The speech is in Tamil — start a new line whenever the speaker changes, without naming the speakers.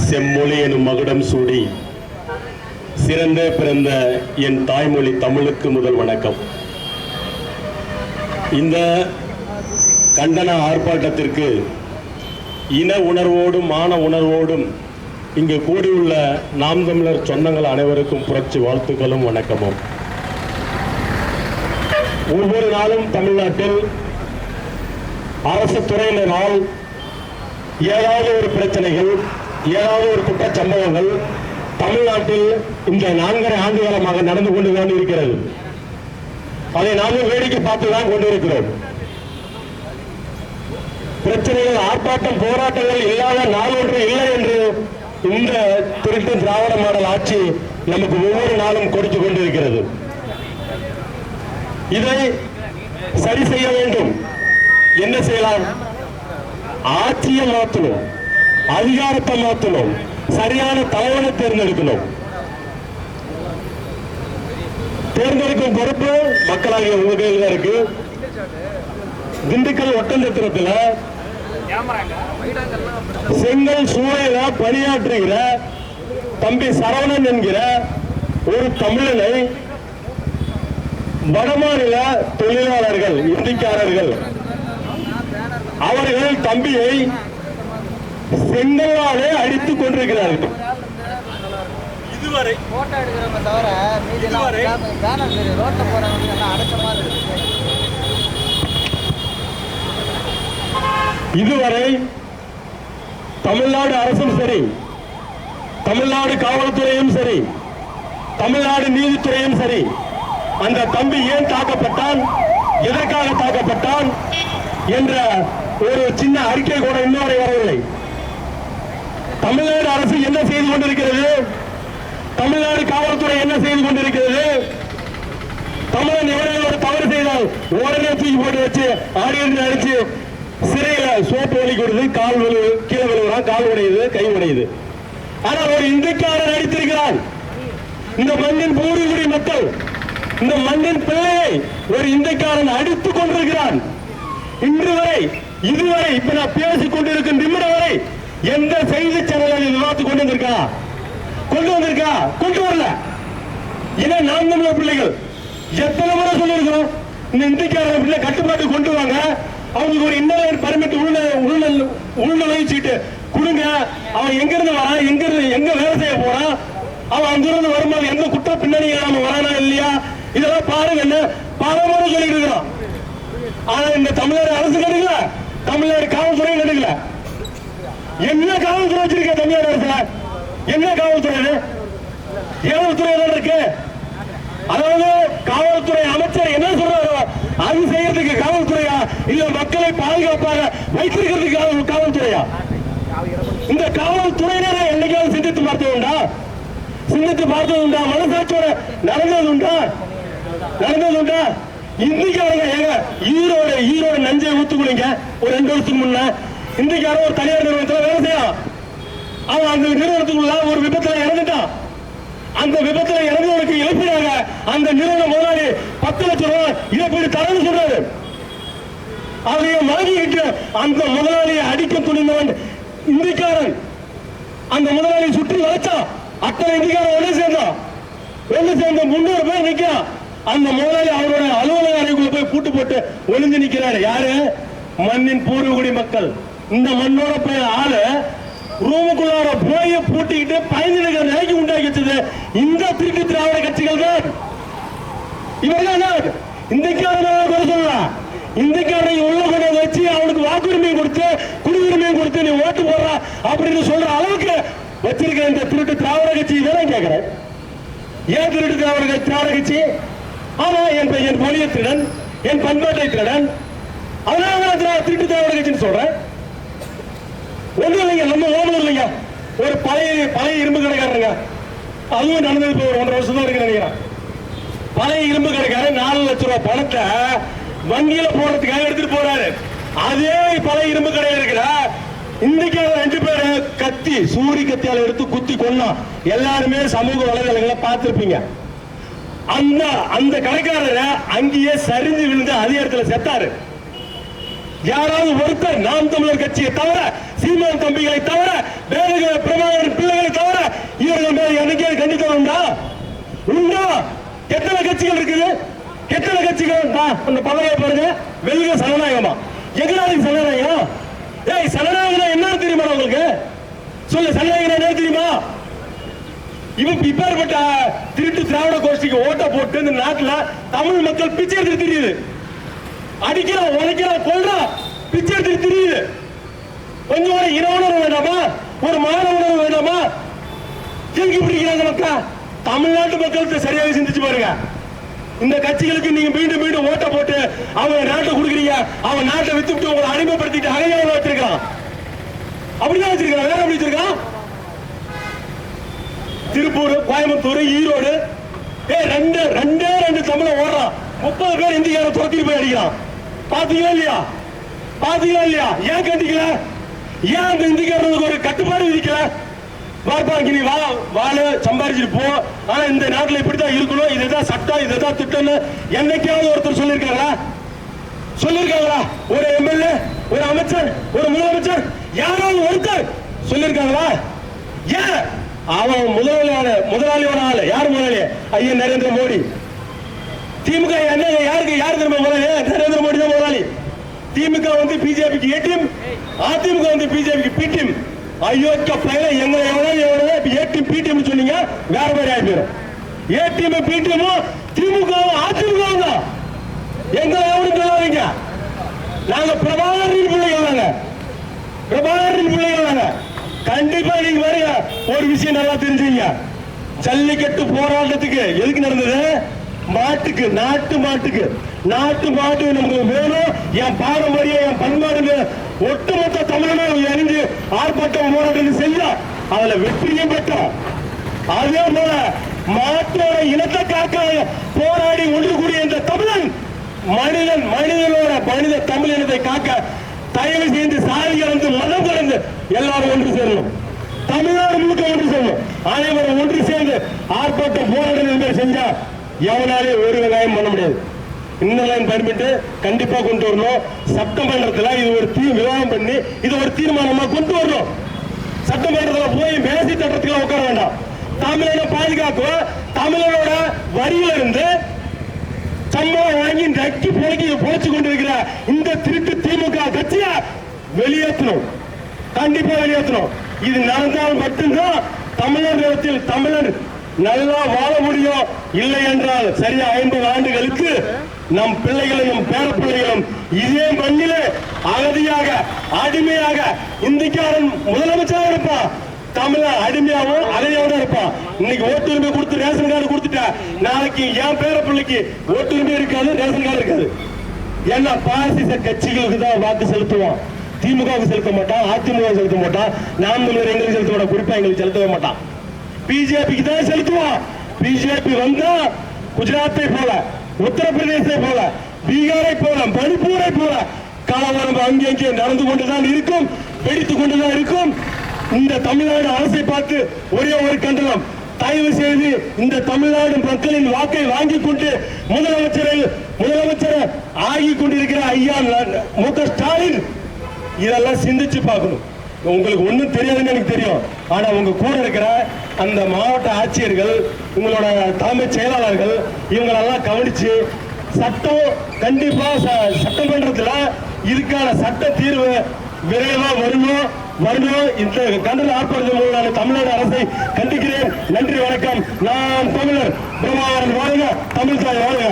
செம்மொழி எனும் மகுடம் சூடி சிறந்த பிறந்த என் தாய்மொழி தமிழுக்கு முதல் வணக்கம். இந்த கண்டன ஆர்ப்பாட்டத்திற்கு இன உணர்வோடும் மான உணர்வோடும் இங்கு கூடியுள்ள நாம் தமிழர் சொந்தங்கள் அனைவருக்கும் புரட்சி வாழ்த்துக்களும் வணக்கமும். ஒவ்வொரு நாளும் தமிழ்நாட்டில் அரசு துறையினரால் ஏதாவது ஒரு பிரச்சனைகள், ஏதாவது ஒரு குற்றச்சம்பவங்கள் தமிழ்நாட்டில் இந்த 4.5 ஆண்டு காலமாக நடந்து கொண்டுதான் இருக்கிறது. அதை நாமும் வேடிக்கை பார்த்துதான் கொண்டிருக்கிறோம். பிரச்சனைகள், ஆர்ப்பாட்டம், போராட்டங்கள் இல்லாத நாள் ஒன்று இல்லை என்று இந்த திருட்டு திராவிட மாடல் ஆட்சி நமக்கு ஒவ்வொரு நாளும் கொடுத்து கொண்டிருக்கிறது. இதை சரி செய்ய வேண்டும். என்ன செய்யலாம்? ஆட்சியை மாற்றணும், அதிகாரத்தை மாற்றணும், சரியான தலைவனை தேர்ந்தெடுக்கணும். தேர்ந்தெடுக்கும் பொறுப்பு மக்களாகிய உங்க கையில் தான் இருக்கு. திண்டுக்கல் ஒட்டஞ்சத்திரத்தில் செங்கல் சூழல பணியாற்றுகிற தம்பி சரவணன் என்கிற ஒரு தமிழனை வடமாநில தொழிலாளர்கள், இந்திக்காரர்கள் அவர்கள் தம்பியை செங்கலாலே அடித்துக் கொண்டிருக்கிறார்கள். இதுவரை தமிழ்நாடு அரசும் சரி, தமிழ்நாடு காவல்துறையும் சரி, தமிழ்நாடு நீதித்துறையும் சரி, அந்த தம்பி ஏன் தாக்கப்பட்டான், எதற்காக தாக்கப்பட்டான் என்ற ஒரு சின்ன அறிக்கை கூட இன்னொரு வரவில்லை. தமிழ்நாடு அரசு என்ன செய்து கொண்டிருக்கிறது? தமிழ்நாடு காவல்துறை என்ன செய்து கொண்டிருக்கிறது? தமிழன் எவரையும் ஒரு தவறு செய்தால் உடனே தூக்கி போட்டு வச்சு ஆடியன்ஸ் அடிச்சு சிறையில சோப்பு வலி கொடுத்து கால் கீழே விழுகிறான், கால் உடையுது, கை உடையுது. ஆனால் ஒரு இந்திக்காரன் அடித்திருக்கிறான். இந்த மண்ணின் பூர்வீக மக்கள், இந்த மண்ணின் பிள்ளையை ஒரு இந்திக்காரன் அடித்துக் கொண்டிருக்கிறான். இன்று வரை, இதுவரை, இப்ப நான் பேசிக் கொண்டிருக்கும் நிமிடம் வரை எந்த செய்தி சேனல் விவாதித்துக் கொண்டு வந்திருக்கா? கொண்டு வரல. இதை நாம் தமிழர் பிள்ளைகள் எத்தனை முறை சொல்லியிருக்கிறோம்? இந்த இந்திக்காரன் பிள்ளை கட்டுப்பாட்டு கொண்டு வாங்க, அவங்களுக்கு ஒரு இன்னொரு பர்மிட் உள்நுழைச்சீட்டு கொடுங்க. அவன் எங்க இருந்து வரான், எங்க வேலை செய்ய போறான், அவன் அங்கிருந்து வரும்போது எந்த குற்ற பின்னணி நாம வரானா இல்லையா, இதெல்லாம் பாருங்க. என்ன பல முறை சொல்லிட்டு இருக்கிறோம். ஆனா இந்த தமிழ்நாடு அரசு கெடுக்கல, தமிழ்நாடு காவல்துறை கெடுக்கல. என்ன காவல்துறை வச்சிருக்க தமிழ்நாடு அரசுல? என்ன காவல்துறை? ஏவல்துறை இருக்கு. அதாவது காவல்துறை அமைச்சர் என்ன சொல்றாரோ அது செய்யறதுக்கு காவல்துறையா, இல்ல மக்களை பாதுகாப்பாக வைத்திருக்கிறதுக்கு காவல்துறையா? இந்த காவல்துறையினரை என்னைக்காவது சிந்தித்து பார்த்ததுண்டா? மனசாட்சியோட நடந்ததுண்டா? இந்திக்காரங்க ஈரோடு நஞ்சை ஊத்துக்குள்ளிங்க ஒரு 2 வருஷத்துக்கு முன்ன இந்திக்காரன் ஒரு தனியார் நிறுவனத்தில் வேலை செய்யலாம். அவன் அந்த நிறுவனத்துக்குள்ள ஒரு விபத்துல இறந்துட்டான். அந்த விபத்துல இறந்தவனுக்கு இழப்பீடாக அந்த நிறுவன முதலாளி 10 லட்சம் ரூபாய் இழப்பீடு தரன்னு சொல்றாரு. அதைய வாங்கிக்கிட்டு அந்த முதலாளியை அடிக்க துணிந்தவன் இந்திக்காரன். அந்த முதலாளியை சுற்றி வளைச்சான். அத்தனை இந்திக்காரன் ஒன்று சேர்ந்த 300 பேர் நிற்கிறான். அந்த முதலாளி அவரோட அலுவலக அறைக்குள்ள போய் பூட்டு போட்டு ஒளிஞ்சு நிற்கிறாரு. யாரு? மண்ணின் பூர்வகுடி மக்கள். இந்த மண்ணோட ஆளு ரூமுக்குள்ளார போய் பூட்டிக்கிட்டு பயணிகள் நிலைக்கு உண்டாக்கி வச்சது இந்த திருட்டு திராவிட கட்சிகள் தான். இவர்கள் இந்திக்காரன் சொல்லலாம். இந்திக்காரனை உள்ள கொண்டு வச்சு அவனுக்கு வாக்குரிமையை கொடுத்து குடியுரிமையை கொடுத்து நீ ஓட்டு போடுற அப்படின்னு சொல்ற அளவுக்கு வச்சிருக்க இந்த திருட்டு திராவிட கட்சி இதெல்லாம் கேட்கிறேன். ஏன் திருட்டு திராவிட கட்சி? ஆனா என் மொழியை திருடன், என் பண்பாட்டை திருடன், அதனால திருட்டு திராவிட கட்சின்னு சொல்றேன். ஒன்றும் இல்லைங்க, நம்ம ஓமலும் இல்லைங்க. ஒரு பழைய இரும்பு கடைக்காரங்க, அதுவும் நடந்தது இப்போ 1.5 வருஷம் தான் இருக்கு நினைக்கிறேன். பழைய இரும்பு கடைக்காரன் 4 லட்சம் ரூபாய் பணத்தை வங்கியில போடுறதுக்காக எடுத்துட்டு போறாரு. அதே பழைய இரும்பு கடையில் இருக்கிற இன்றைக்கு 2 பேரை கத்தி, சூரி கத்தியால எடுத்து குத்தி கொன்னா எல்லாருமே சமூக வலைதளங்களை பார்த்திருப்பீங்க. அந்த கடைக்காரரை அங்கேயே சரிஞ்சு விழுந்து அதே இடத்துல செத்தாரு. யாராவது ஒருத்தர் நாம் தமிழர் கட்சியை தவிர, சீமான் தம்பிகளை தவிர, வேறு பிரபாகரன் அந்த பதவியை பாருங்க, வெல்க சனநாயகமா. எங்கனாலும் சனநாயகம். ஏய், சனநாயகம் என்ன தெரியுமா உங்களுக்கு? சொல்லு, சனநாயகம் என்ன தெரியுமா? இப்பேற்பட்ட திருட்டு திராவிட கோஷ்டிக்கு ஓட்ட போட்டு இந்த நாட்டுல தமிழ் மக்கள் பிச்சை எடுத்து தெரியுது. அடிக்கிறான், உழைக்கிறான், கொள்றான், பிச்சை எடுத்து தெரியுது. கொஞ்சம் ஒரு இன உணர்வு வேண்டாமா? ஒரு மான உணர்வு வேண்டாமா? தூக்கி பிடிக்கிறாங்க மக்கள். தமிழ்நாட்டு மக்களுக்கு சரியாக சிந்திச்சு பாருங்க. இந்த கட்சிகளுக்கு நீங்க மீண்டும் மீண்டும் ஓட்ட போட்டு அவங்க நாட்டை கொடுக்குறீங்க. அவன் நாட்டை வித்துட்டு உங்களை அடிமைப்படுத்திட்டு அகையாக வச்சிருக்கான். அப்படிதான் வச்சிருக்கான். வேற எப்படி வச்சிருக்கான்? திருப்பூர், கோயம்புத்தூர், ஈரோடு, ரெண்டு தமிழ ஓடுறான். 30 பேர் இந்தியாவை துரத்திட்டு போய் அடிக்கிறான். பாத்தீங்களா இல்லையா? பாத்தீங்களா இல்லையா? ஏன் கண்டிக்கல? ஏன் அந்த இந்திக்காரனுக்கு ஒரு கட்டுப்பாடு விதிக்கல? பார்ப்பாங்க, நீ வாழ சம்பாதிச்சுட்டு போ, ஆனா இந்த நாட்டில் இப்படித்தான் இருக்கணும், இதுதான் சட்டம், இதுதான் திட்டம்னு என்னைக்காவது ஒருத்தர் சொல்லியிருக்காங்களா? சொல்லியிருக்காங்களா? ஒரு எம்எல்ஏ, ஒரு அமைச்சர், ஒரு முதலமைச்சர், யாராவது ஒருத்தர் சொல்லியிருக்காங்களா? ஏன் அவன் முதலாளியோட ஆளு? யார் முதலாளி? ஐயா நரேந்திர மோடி. திமுக என்ன யாரு திரும்ப முதலாளி? நரேந்திர மோடி தான் முதலாளி. திமுக வந்து பிஜேபிக்கு ஏ டீம், அதிமுக வந்து பிஜேபிக்கு பி டீம். அயோக்கிய பையல எங்களை எவ்வளவு ஏ டீம் பி டீம் சொன்னீங்க, வேற மாதிரி ஆகி போயிடும். ஏ டீம் பி டீமும் திமுக அதிமுக தான். எங்களை எவ்வளவு சொல்லாதீங்க. நாங்க பிரபாகரின் பிள்ளைகள் தாங்க, பிரபாகரின் பிள்ளைகள் தாங்க. கண்டிப்பா நீங்க பாருங்க, ஒரு விஷயம் நல்லா தெரிஞ்சுங்க. ஜல்லிக்கட்டு போராட்டத்துக்கு எதுக்கு நடந்தது? மாட்டுக்கு, நாட்டு மாட்டுக்கு. நாட்டு மாட்டு நமக்கு வேணும், என் பாரம்பரியம், என் பண்பாடு ஒட்டுமொத்த தமிழனும் அறிஞ்சு ஆர்ப்பாட்டம் போராட்டம் செய்ய அதுல வெற்றியும் பெற்றோம். அதே போல மாட்டோட இனத்தை காக்க போராடி ஒன்று கூடிய இந்த தமிழன் மனித தமிழ் இனத்தை காக்க தயவு செய்து சாதி கலந்து மதம் கலந்து எல்லாரும் ஒன்று சேரணும். தமிழ்நாடு முழுக்க ஒன்று சேரணும். அனைவரும் ஒன்று சேர்ந்து ஆர்ப்பாட்டம் போராட்டம் செஞ்சா எவனாலே ஒரு வெங்காயம் பண்ண முடியாது. இந்த லைன் பர்மிட் கண்டிப்பா கொண்டு வரணும். சட்டமன்றத்தில் இது ஒரு விவாதம் பண்ணி இது ஒரு தீர்மானமா கொண்டு வரணும். சட்டமன்றத்தில் போய் மேசி தட்டத்துக்கு உட்கார வேண்டாம். தமிழனை பாதுகாக்கும், தமிழனோட வரியில இருந்து சம்பளம் வாங்கி நக்கி பொழைச்சு கொண்டிருக்கிற இந்த திருட்டு திமுக கட்சியை வெளியேற்றணும். கண்டிப்பா வெளியேற்றணும். இது நடந்தால் மட்டும்தான் தமிழகத்தில் தமிழர் நல்லா வாழ முடியும். இல்லை என்றால் சரியா 50 ஆண்டுகளுக்கு நம் பிள்ளைகளும் நம் பேர பிள்ளைகளும் இதே மண்ணிலே அகதியாக அடிமையாக இந்திக்காரன் முதலமைச்சராக இருப்பான், தமிழர் அடிமையாவும் அகதியாவும் இருப்பான். இன்னைக்கு ஓட்டுரிமை கொடுத்து ரேஷன் கார்டு கொடுத்துட்டா, நாளைக்கு என் பேர பிள்ளைக்கு ஓட்டுரிமை இருக்காது, ரேஷன் கார்டு இருக்காது. ஏன்னா பாசிச கட்சிகளுக்கு தான் வாக்கு செலுத்துவோம். திமுகவுக்கு செலுத்த மாட்டான், அதிமுக செலுத்த மாட்டான், நாம் தமிழர் எங்களுக்கு செலுத்த மாட்டான், குறிப்பா எங்களுக்கு செலுத்தவே மாட்டான். பிஜேபிக்கு தான் செலுத்துவோம். பிஜேபி வந்தா குஜராத்தை போல, உத்தரப்பிரதேசத்தை போல, பீகாரை போல, மணிப்பூரை போல கலவரம் அங்கே நடந்து கொண்டுதான் இருக்கும், வெடித்துக் கொண்டுதான் இருக்கும். இந்த தமிழ்நாடு அரசை பார்த்து ஒரே ஒரு கண்டனம், தயவு செய்து இந்த தமிழ்நாடு மக்களின் வாக்கை வாங்கிக் கொண்டு முதலமைச்சர் ஆகிக் கொண்டிருக்கிற ஐயா மு.க. ஸ்டாலின் இதெல்லாம் சிந்திச்சு பார்க்கணும். உங்களுக்கு ஒன்றும் தெரியாதுன்னு எனக்கு தெரியும். ஆனா உங்க கூட இருக்கிற அந்த மாவட்ட ஆட்சியர்கள், உங்களோட தலைமைச் செயலாளர்கள் இவங்களெல்லாம் கவனிச்சு சட்டம் கண்டிப்பா சட்டமன்றத்தில் இதுக்கான சட்ட தீர்வு விரைவா வரணும். இந்த கண்டன ஆர்ப்பாட்டத்தின் மூலம் நான் தமிழ்நாடு அரசை கண்டிக்கிறேன். நன்றி, வணக்கம். நான் தமிழர். பிரபாகரன் வாழ்க, தமிழ் தாய் வாழ்க.